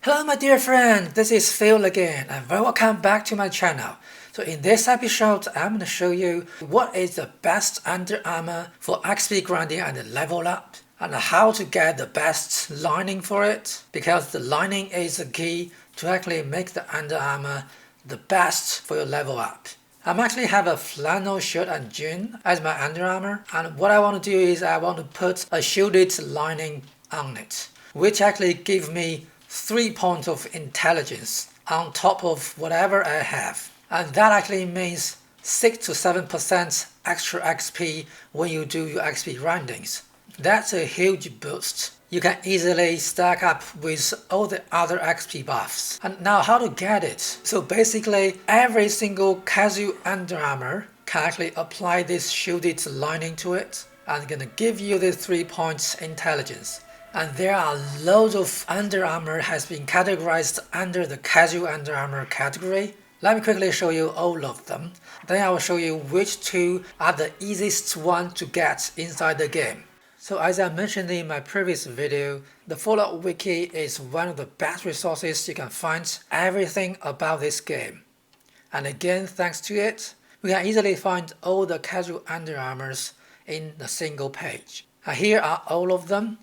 Hello my dear friend, this is Phil again and welcome back to my channel. So in this episode, I'm going to show you what is the best Under Armor for XP grinding and level up, and how to get the best lining for it, because the lining is the key to actually make the Under Armor the best for your level up. I actually have a flannel shirt and jean as my Under Armor, and what I want to do is I want to put a shielded lining on it, which actually gives me 3 points of intelligence on top of whatever I have. And that actually means 6 to 7% extra XP when you do your XP grindings. That's a huge boost. You can easily stack up with all the other XP buffs. And now how to get it? So basically every single casual Under Armor can actually apply this shielded lining to it and gonna give you the 3 points intelligence. And there are loads of Under Armor has been categorized under the casual Under Armor category. Let me quickly show you all of them. Then I will show you which two are the easiest one to get inside the game. So as I mentioned in my previous video, the Fallout Wiki is one of the best resources you can find everything about this game. And again, thanks to it, we can easily find all the casual Under Armors in a single page. And here are all of them.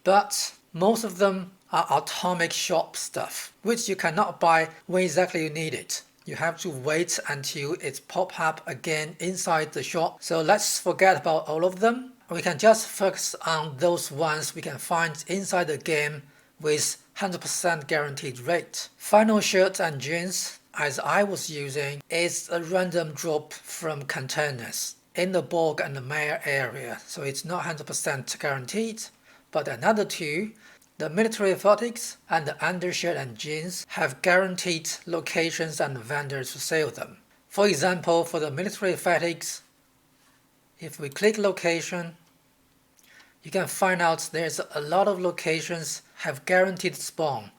But most of them are atomic shop stuff, which you cannot buy when exactly you need it. You have to wait until it pops up again inside the shop. So let's forget about all of them. We can just focus on those ones we can find inside the game with 100% guaranteed rate. Final shirts and jeans, as I was using, is a random drop from containers in the bog and the mare area, so it's not 100% guaranteed. But another two, the military fatigues and the undershirt and jeans, have guaranteed locations and vendors to sell them. For example, for the military fatigues, if we click location, you can find out there's a lot of locations have guaranteed spawn,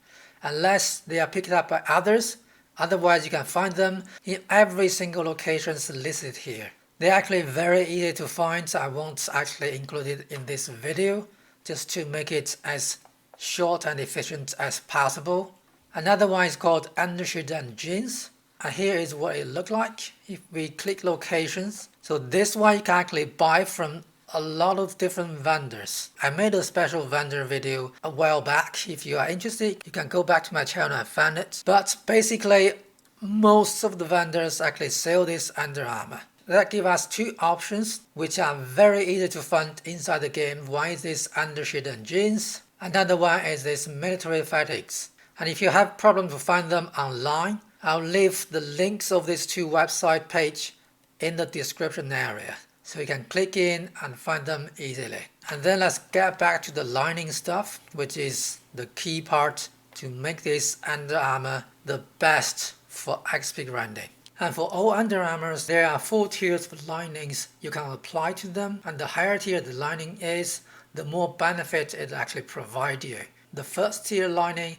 unless they are picked up by others. Otherwise, you can find them in every single location listed here. They're actually very easy to find, so I won't actually include it in this video, just to make it as short and efficient as possible. Another one is called undershirt and jeans, and here is what it looks like if we click locations. So this one you can actually buy from a lot of different vendors. I made a special vendor video a while back. If you are interested, you can go back to my channel and find it. But basically most of the vendors actually sell this Under Armor. That gives us two options which are very easy to find inside the game. One is this undershirt and jeans, another one is this military fatigues. And if you have problem to find them online, I'll leave the links of these two website page in the description area, so you can click in and find them easily. And then let's get back to the lining stuff, which is the key part to make this Under Armor the best for XP grinding. And for all Under Armors, there are 4 tiers of linings you can apply to them, and the higher tier the lining is, the more benefit it actually provides you. The first tier lining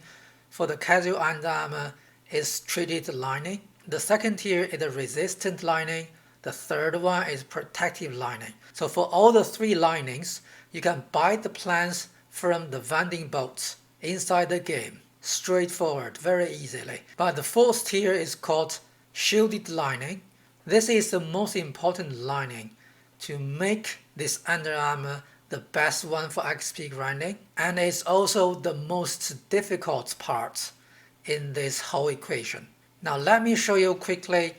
for the casual Under Armor is treated lining. The second tier is a resistant lining. The third one is protective lining. So for all the 3 linings, you can buy the plans from the vending boats inside the game. Straightforward, very easily. But the fourth tier is called shielded lining. This is the most important lining to make this Under Armor the best one for XP grinding, and it's also the most difficult part in this whole equation. Now let me show you quickly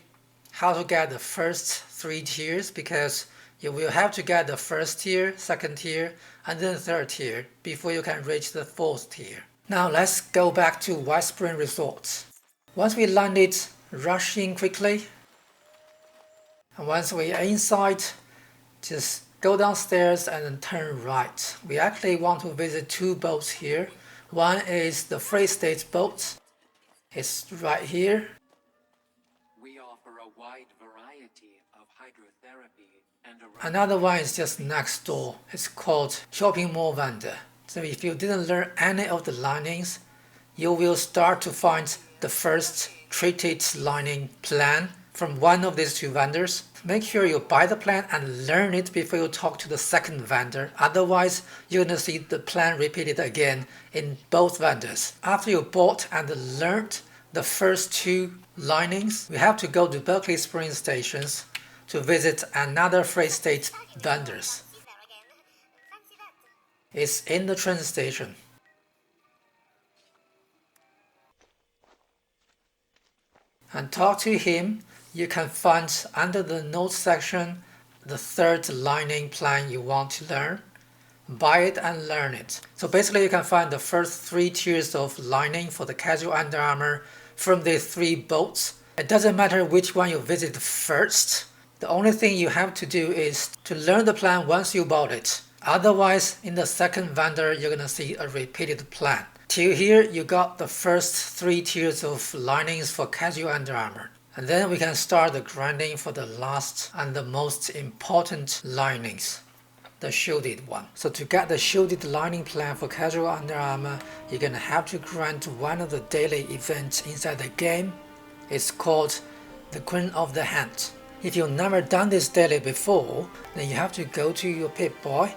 how to get the first 3 tiers, because you will have to get the first tier, second tier, and then third tier before you can reach the 4th tier. Now let's go back to White Spring Resorts. Once we landed, rush in quickly, and once we are inside, just go downstairs and then turn right. We actually want to visit 2 boats here. One is the Free State boat. It's right here. We offer a wide variety of hydrotherapy and another one is just next door. It's called Shopping Mall Vendor. So if you didn't learn any of the linings, you will start to find the first treated lining plan from one of these two vendors. Make sure you buy the plan and learn it before you talk to the second vendor. Otherwise, you're going to see the plan repeated again in both vendors. After you bought and learned the first two linings, we have to go to Berkeley Springs stations to visit another Freight State vendors. It's in the train station. And talk to him. You can find under the notes section the third lining plan you want to learn. Buy it and learn it. So basically you can find the first three tiers of lining for the casual Under Armour from these three boats. It doesn't matter which one you visit first. The only thing you have to do is to learn the plan once you bought it. Otherwise, in the second vendor, you're gonna see a repeated plan. Till here, you got the first three tiers of linings for casual Under Armour. And then we can start the grinding for the last and the most important linings, the shielded one. So to get the shielded lining plan for casual Under Armour, you're gonna have to grind one of the daily events inside the game. It's called the Queen of the Hand. If you've never done this daily before, then you have to go to your Pip-Boy.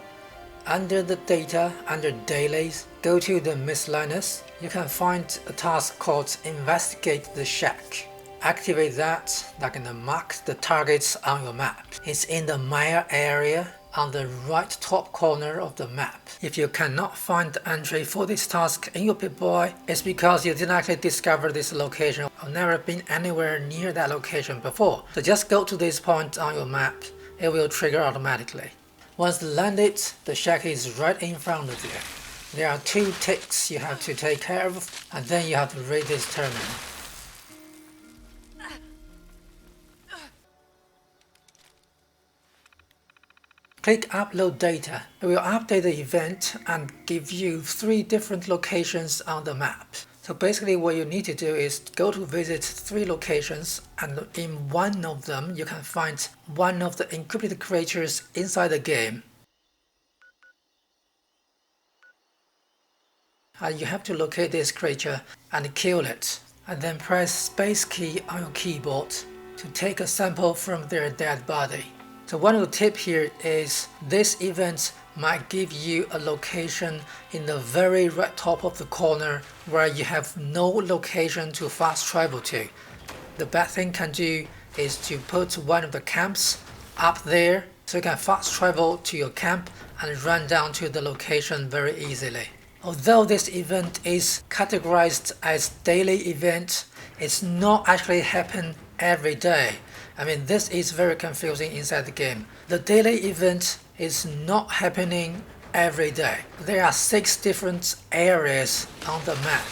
Under the data, under dailies, go to the miscellaneous. You can find a task called Investigate the Shack. Activate that, that's gonna mark the targets on your map. It's in the Maya area on the right top corner of the map. If you cannot find the entry for this task in your Pip-Boy, it's because you didn't actually discover this location or never been anywhere near that location before. So just go to this point on your map, it will trigger automatically. Once landed, the shack is right in front of you. There are two ticks you have to take care of, and then you have to read this terminal. Click Upload Data. It will update the event and give you three different locations on the map. So basically what you need to do is go to visit three locations, and in one of them you can find one of the encrypted creatures inside the game. And you have to locate this creature and kill it, and then press space key on your keyboard to take a sample from their dead body. So one of the tips here is this event might give you a location in the very right top of the corner where you have no location to fast travel to. The best thing you can do is to put one of the camps up there so you can fast travel to your camp and run down to the location very easily. Although this event is categorized as daily event, it's not actually happen every day. I mean, this is very confusing inside the game. The daily event is not happening every day. There are 6 different areas on the map.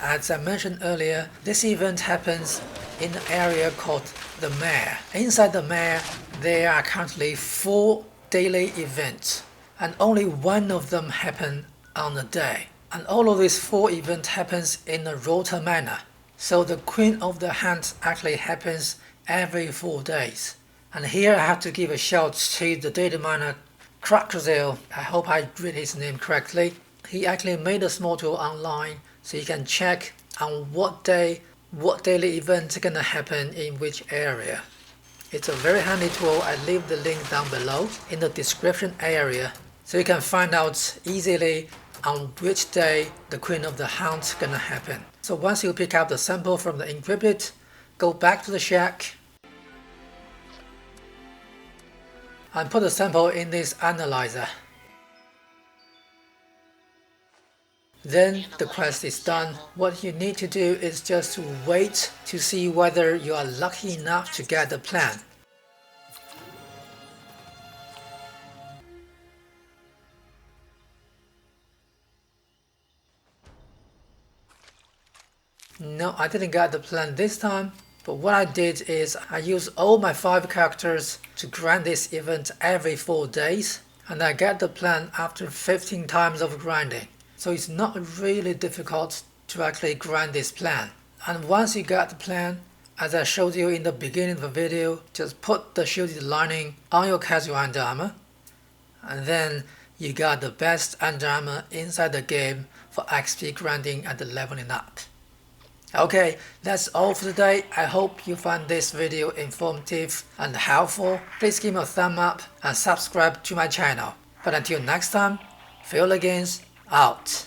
As I mentioned earlier, this event happens in an area called the Mare. Inside the Mare, there are currently 4 daily events, and only one of them happen on a day. And all of these 4 events happens in a rota manner. So the Queen of the Hand actually happens every 4 days. And here I have to give a shout to the data miner Crocodile. I hope I read his name correctly. He actually made a small tool online so you can check on what day, what daily event is gonna happen in which area. It's a very handy tool. I leave the link down below in the description area so you can find out easily on which day the Queen of the Hunt is gonna happen. So once you pick up the sample from the encrypted, go back to the shack and put the sample in this analyzer. Then the quest is done. What you need to do is just to wait to see whether you are lucky enough to get the plan. No, I didn't get the plan this time, but what I did is I used all my 5 characters to grind this event every 4 days, and I get the plan after 15 times of grinding. So it's not really difficult to actually grind this plan. And once you get the plan, as I showed you in the beginning of the video, just put the shielded lining on your casual Under Armour, and then you got the best Under Armour inside the game for XP grinding and leveling up. Okay, that's all for today. I hope you found this video informative and helpful. Please give me a thumb up and subscribe to my channel. But until next time, Phil against out.